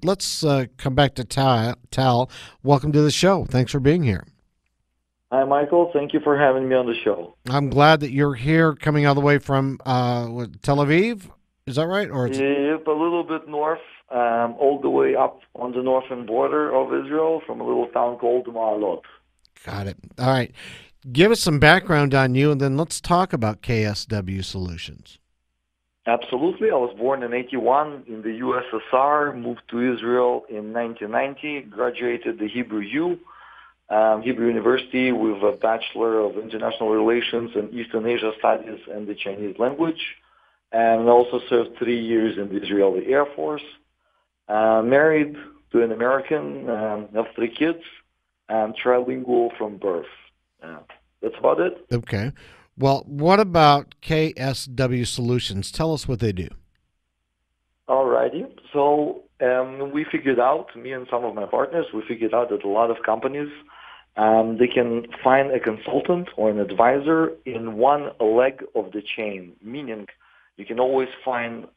let's come back to Tal. Welcome to the show. Thanks for being here. Hi, Michael. Thank you for having me on the show. I'm glad that you're here, coming all the way from Tel Aviv. Is that right? Or it's Yep, a little bit north, all the way up on the northern border of Israel from a little town called Maalot. got it. All right. Give us some background on you, and then let's talk about KSW Solutions. Absolutely. I was born in 81 in the USSR, moved to Israel in 1990, graduated the Hebrew University with a Bachelor of International Relations and Eastern Asia Studies and the Chinese language, and also served 3 years in the Israeli Air Force. Married to an American, have 3 kids, and trilingual from birth. Uh, that's about it. Okay. Well, what about KSW Solutions? Tell us what they do. Alrighty. So we figured out, me and some of my partners, we figured out that a lot of companies, they can find a consultant or an advisor in one leg of the chain, meaning you can always find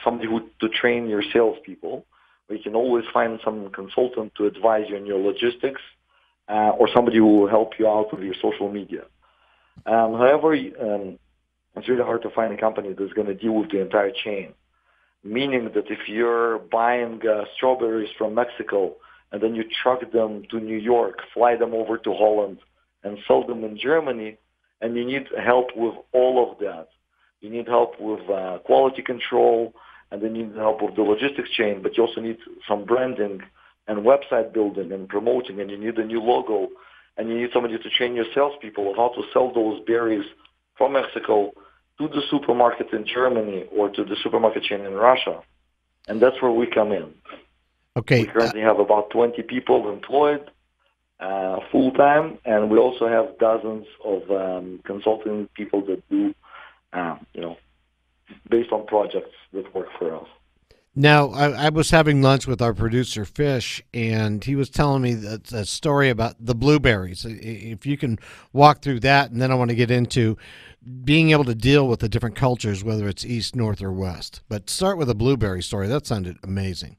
somebody to train your salespeople, or you can always find some consultant to advise you on your logistics, or somebody who will help you out with your social media. However, it's really hard to find a company that's going to deal with the entire chain. Meaning that if you're buying strawberries from Mexico and then you truck them to New York, fly them over to Holland, and sell them in Germany, and you need help with all of that. You need help with quality control, and then you need help with the logistics chain, but you also need some branding and website building and promoting, and you need a new logo, and you need somebody to train your salespeople on how to sell those berries from Mexico to the supermarket in Germany or to the supermarket chain in Russia. And that's where we come in. We Okay. currently have about 20 people employed full-time, and we also have dozens of consulting people that do, you know, based on projects that work for us. Now, I was having lunch with our producer, Fish, and he was telling me that a story about the blueberries. If you can walk through that, and then I want to get into being able to deal with the different cultures, whether it's east, north, or west. But start with a blueberry story. That sounded amazing.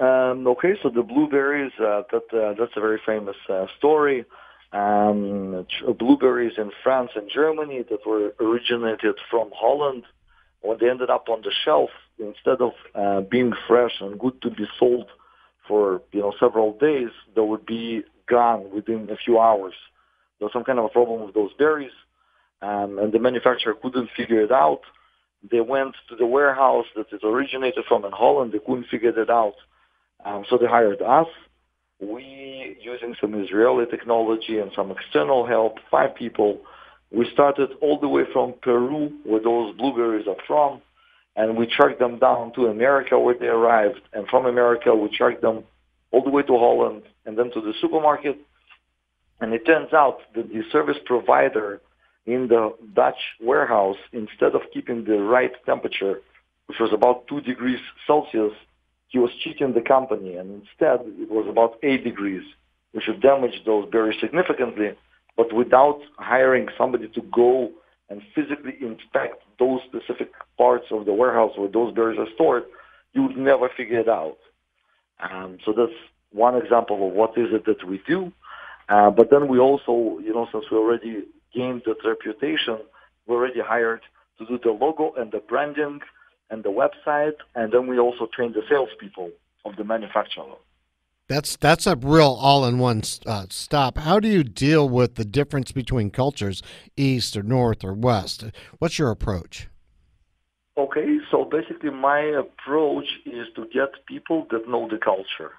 Okay, so the blueberries, that's a very famous story. Blueberries in France and Germany that were originated from Holland, when they ended up on the shelf, instead of being fresh and good to be sold for several days, they would be gone within a few hours. There was some kind of a problem with those berries, and the manufacturer couldn't figure it out. They went to the warehouse that it originated from in Holland. They couldn't figure it out, so they hired us. We, using some Israeli technology and some external help, 5 people, we started all the way from Peru, where those blueberries are from, and we tracked them down to America, where they arrived. And from America, we tracked them all the way to Holland and then to the supermarket. And it turns out that the service provider in the Dutch warehouse, instead of keeping the right temperature, which was about 2 degrees Celsius, he was cheating the company, and instead it was about 8 degrees, which would damage those berries significantly. But without hiring somebody to go and physically inspect those specific parts of the warehouse where those berries are stored, you would never figure it out. So that's one example of what is it that we do. But then we also, since we already gained that reputation, we already hired to do the logo and the branding and the website, and then we also train the salespeople of the manufacturer. That's a real all-in-one stop. How do you deal with the difference between cultures, east or north or west? What's your approach? Okay, so basically my approach is to get people that know the culture.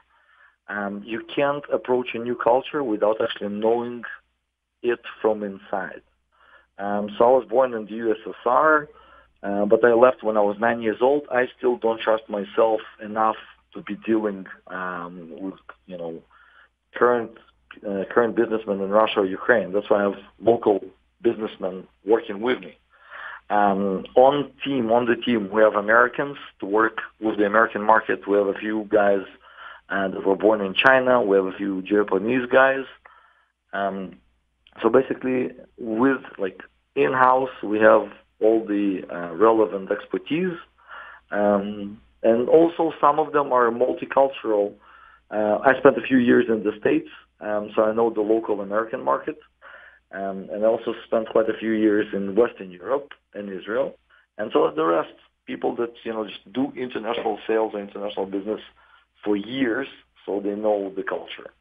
You can't approach a new culture without actually knowing it from inside. So I was born in the USSR, but I left when I was 9 years old. I still don't trust myself enough to be dealing with, current current businessmen in Russia or Ukraine. That's why I have local businessmen working with me. On the team, we have Americans to work with the American market. We have a few guys that were born in China. We have a few Japanese guys. So basically, with in-house, we have all the relevant expertise. And also some of them are multicultural. I spent a few years in the States, so I know the local American market. And I also spent quite a few years in Western Europe and Israel. And so the rest, people that, just do international sales or international business for years, so they know the culture.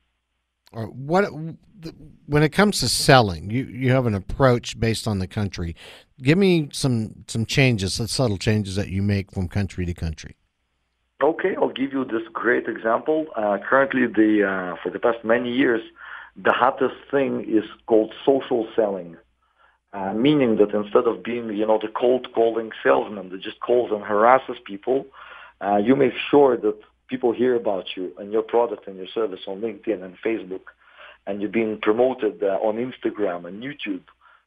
Or when it comes to selling, you have an approach based on the country. Give me some changes, some subtle changes that you make from country to country. Okay, I'll give you this great example. Currently, for the past many years, the hottest thing is called social selling, meaning that instead of being, the cold calling salesman that just calls and harasses people, you make sure that people hear about you and your product and your service on LinkedIn and Facebook, and you're being promoted on Instagram and YouTube.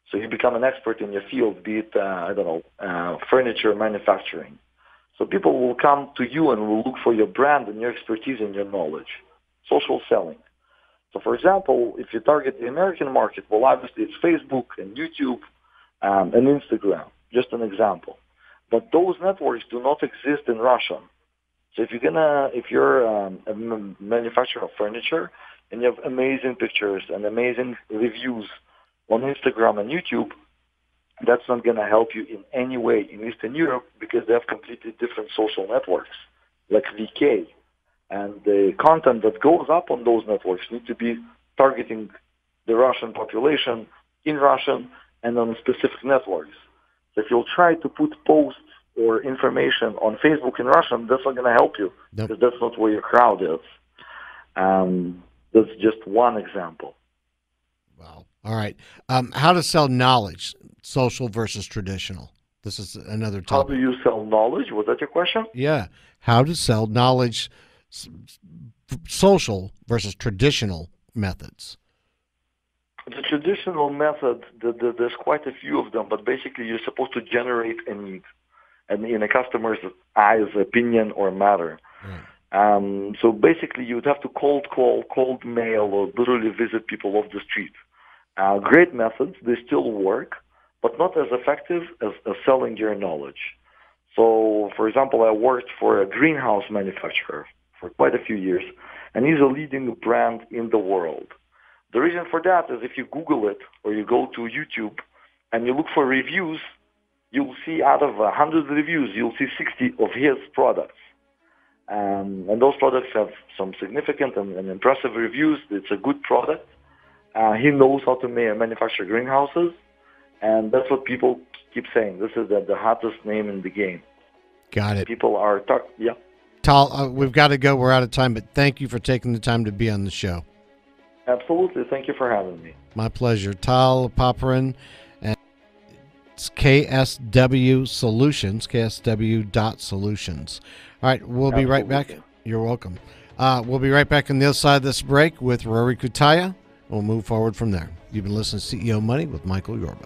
So you become an expert in your field, be it, furniture manufacturing. So people will come to you and will look for your brand and your expertise and your knowledge. Social selling. So, for example, if you target the American market, well, obviously it's Facebook and YouTube and Instagram, just an example. But those networks do not exist in Russia. So if you're a manufacturer of furniture and you have amazing pictures and amazing reviews on Instagram and YouTube, that's not going to help you in any way in Eastern Europe because they have completely different social networks, like VK. And the content that goes up on those networks need to be targeting the Russian population in Russian and on specific networks. So if you'll try to put posts or information on Facebook in Russian, that's not going to help you because that's not where your crowd is. That's just one example. Wow. All right. How to sell knowledge, social versus traditional. This is another topic. How do you sell knowledge? Was that your question? Yeah. How to sell knowledge, social versus traditional methods. The traditional method, there's quite a few of them, but basically you're supposed to generate a need and in a customer's eyes, opinion, or matter. Right. So basically you would have to cold call, cold mail, or literally visit people off the street. Great methods, they still work, but not as effective as selling your knowledge. So, for example, I worked for a greenhouse manufacturer for quite a few years, and he's a leading brand in the world. The reason for that is if you Google it or you go to YouTube and you look for reviews, you'll see out of 100 reviews, you'll see 60 of his products. And those products have some significant and impressive reviews. It's a good product. He knows how to manufacture greenhouses, and that's what people keep saying. This is the hottest name in the game. Got it. People are yeah. Tal, we've got to go. We're out of time, but thank you for taking the time to be on the show. Absolutely. Thank you for having me. My pleasure. Tal Paperin, and it's KSW Solutions, KSW.Solutions. All right, we'll be right back. You're welcome. We'll be right back on the other side of this break with Rory Kutaya. We'll move forward from there. You've been listening to CEO Money with Michael Yorba.